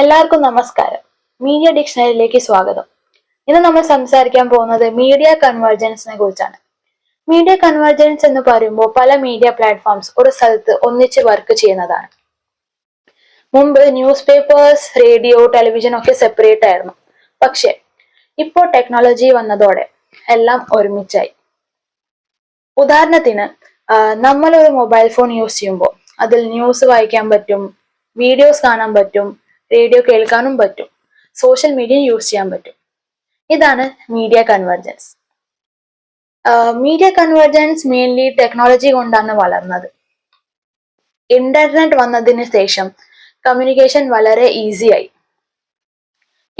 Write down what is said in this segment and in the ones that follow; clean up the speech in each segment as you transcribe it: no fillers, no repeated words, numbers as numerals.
എല്ലാവർക്കും നമസ്കാരം. മീഡിയ ഡിക്ഷണറിയിലേക്ക് സ്വാഗതം. ഇന്ന് നമ്മൾ സംസാരിക്കാൻ പോകുന്നത് മീഡിയ കൺവേർജൻസിനെ കുറിച്ചാണ്. മീഡിയ കൺവേർജൻസ് എന്ന് പറയുമ്പോൾ പല മീഡിയ പ്ലാറ്റ്ഫോംസ് ഒരു സ്ഥലത്ത് ഒന്നിച്ച് വർക്ക് ചെയ്യുന്നതാണ്. മുമ്പ് ന്യൂസ് പേപ്പേഴ്സ്, റേഡിയോ, ടെലിവിഷൻ ഒക്കെ സെപ്പറേറ്റ് ആയിരുന്നു. പക്ഷെ ഇപ്പോൾ ടെക്നോളജി വന്നതോടെ എല്ലാം ഒരുമിച്ചായി. ഉദാഹരണത്തിന് നമ്മൾ ഒരു മൊബൈൽ ഫോൺ യൂസ് ചെയ്യുമ്പോൾ അതിൽ ന്യൂസ് വായിക്കാൻ പറ്റും, വീഡിയോസ് കാണാൻ പറ്റും, റേഡിയോ കേൾക്കാനും പറ്റും, സോഷ്യൽ മീഡിയ യൂസ് ചെയ്യാൻ പറ്റും. ഇതാണ് media convergence. Media convergence mainly technology കൊണ്ടാണ് വളർന്നത്. ഇന്റർനെറ്റ് വന്നതിന് ശേഷം കമ്മ്യൂണിക്കേഷൻ വളരെ ഈസിയായി.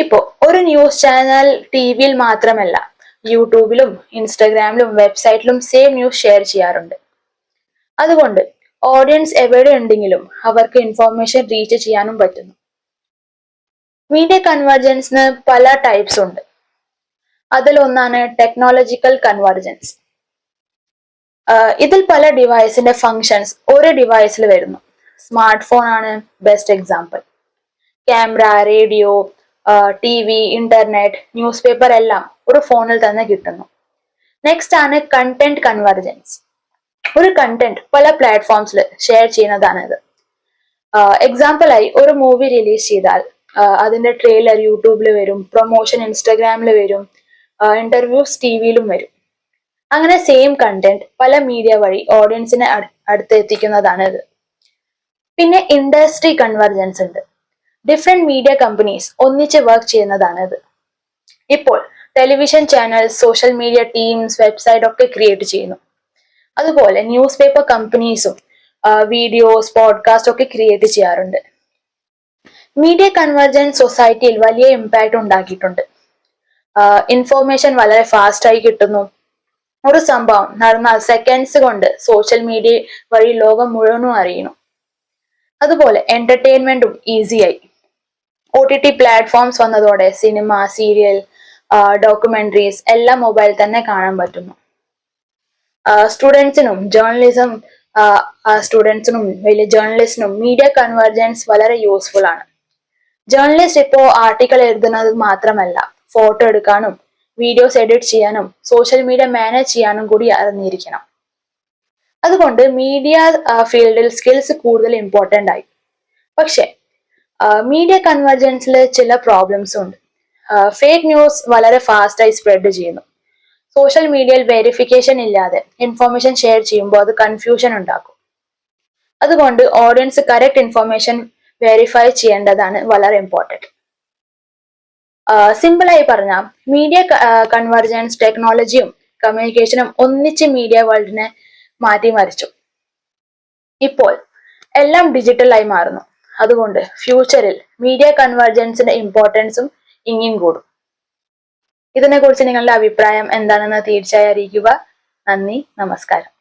ഇപ്പോ ഒരു ന്യൂസ് ചാനൽ ടിവിയിൽ മാത്രമല്ല, യൂട്യൂബിലും ഇൻസ്റ്റഗ്രാമിലും വെബ്സൈറ്റിലും സെയിം ന്യൂസ് ഷെയർ ചെയ്യാറുണ്ട്. അതുകൊണ്ട് ഓഡിയൻസ് എവിടെ ഉണ്ടെങ്കിലും അവർക്ക് ഇൻഫോർമേഷൻ റീച്ച് ചെയ്യാനും പറ്റുന്നു. മീഡിയ കൺവേർജൻസിന് പല ടൈപ്സ് ഉണ്ട്. അതിലൊന്നാണ് ടെക്നോളജിക്കൽ കൺവേർജൻസ്. ഇതിൽ പല ഡിവൈസിന്റെ ഫങ്ഷൻസ് ഒരു ഡിവൈസിൽ വരുന്നു. സ്മാർട്ട് ഫോൺ ആണ് best example. Camera, radio, TV, internet, news paper എല്ലാം ഒരു ഫോണിൽ തന്നെ കിട്ടുന്നു. നെക്സ്റ്റ് ആണ് കണ്ടന്റ് കൺവേർജൻസ്. ഒരു കണ്ടന്റ് പല പ്ലാറ്റ്ഫോംസിൽ ഷെയർ ചെയ്യുന്നതാണിത്. എക്സാമ്പിൾ ആയി ഒരു മൂവി റിലീസ് ചെയ്താൽ അതിന്റെ ട്രെയിലർ യൂട്യൂബിൽ വരും, പ്രൊമോഷൻ ഇൻസ്റ്റഗ്രാമിൽ വരും, ഇന്റർവ്യൂസ് ടിവിയിലും വരും. അങ്ങനെ സെയിം കണ്ടന്റ് പല മീഡിയ വഴി ഓഡിയൻസിനെ അടുത്ത് എത്തിക്കുന്നതാണ് ഇത്. പിന്നെ ഇൻഡസ്ട്രി കൺവർജൻസ് ഉണ്ട്. ഡിഫറെന്റ് മീഡിയ കമ്പനീസ് ഒന്നിച്ച് വർക്ക് ചെയ്യുന്നതാണ് ഇത്. ഇപ്പോൾ television channels, social media teams, website ഒക്കെ ക്രിയേറ്റ് ചെയ്യുന്നു. അതുപോലെ ന്യൂസ് പേപ്പർ കമ്പനീസും വീഡിയോസ്, പോഡ്കാസ്റ്റ് ഒക്കെ ക്രിയേറ്റ് ചെയ്യാറുണ്ട്. മീഡിയ കൺവേർജൻസ് സൊസൈറ്റിയിൽ വലിയ ഇമ്പാക്ട് ഉണ്ടാക്കിയിട്ടുണ്ട്. ഇൻഫോർമേഷൻ വളരെ ഫാസ്റ്റ് ആയി കിട്ടുന്നു. ഒരു സംഭവം നടന്നാൽ സെക്കൻഡ്സ് കൊണ്ട് സോഷ്യൽ മീഡിയ വഴി ലോകം മുഴുവനും അറിയുന്നു. അതുപോലെ എന്റർടൈൻമെന്റും ഈസിയായി. OTT പ്ലാറ്റ്ഫോംസ് വന്നതോടെ സിനിമ, സീരിയൽ, ഡോക്യുമെന്ററീസ് എല്ലാം മൊബൈൽ തന്നെ കാണാൻ പറ്റുന്നു. സ്റ്റുഡൻസിനും വലിയ ജേർണലിസ്റ്റിനും മീഡിയ കൺവേർജൻസ് വളരെ യൂസ്ഫുൾ ആണ്. ജേർണലിസ്റ്റ് ഇപ്പോ ആർട്ടിക്കിൾ എഴുതുന്നത് മാത്രമല്ല, ഫോട്ടോ എടുക്കാനും വീഡിയോസ് എഡിറ്റ് ചെയ്യാനും സോഷ്യൽ മീഡിയ മാനേജ് ചെയ്യാനും കൂടി അറിഞ്ഞിരിക്കണം. അതുകൊണ്ട് മീഡിയ ഫീൽഡിൽ സ്കിൽസ് കൂടുതൽ ഇമ്പോർട്ടൻ്റ് ആയി. പക്ഷെ മീഡിയ കൺവേർജൻസിൽ ചില പ്രോബ്ലംസ് ഉണ്ട്. ഫേക്ക് ന്യൂസ് വളരെ ഫാസ്റ്റ് ആയി സ്പ്രെഡ് ചെയ്യുന്നു. സോഷ്യൽ മീഡിയയിൽ വെരിഫിക്കേഷൻ ഇല്ലാതെ ഇൻഫോർമേഷൻ ഷെയർ ചെയ്യുമ്പോൾ അത് കൺഫ്യൂഷൻ ഉണ്ടാക്കും. അതുകൊണ്ട് ഓഡിയൻസ് കറക്റ്റ് ഇൻഫോർമേഷൻ വെരിഫൈ ചെയ്യേണ്ടതാണ് വളരെ ഇമ്പോർട്ടൻറ്റ്. സിമ്പിൾ ആയി പറഞ്ഞാൽ മീഡിയ കൺവേർജൻസ് ടെക്നോളജിയും കമ്മ്യൂണിക്കേഷനും ഒന്നിച്ച് മീഡിയ വേൾഡിനെ മാറ്റിമറിച്ചു. ഇപ്പോൾ എല്ലാം ഡിജിറ്റൽ ആയി മാറുന്നു. അതുകൊണ്ട് ഫ്യൂച്ചറിൽ മീഡിയ കൺവേർജൻസിന്റെ ഇമ്പോർട്ടൻസും ഇനിയും കൂടും. ഇതിനെക്കുറിച്ച് നിങ്ങളുടെ അഭിപ്രായം എന്താണെന്ന് തീർച്ചയായും അറിയിക്കുക. നന്ദി, നമസ്കാരം.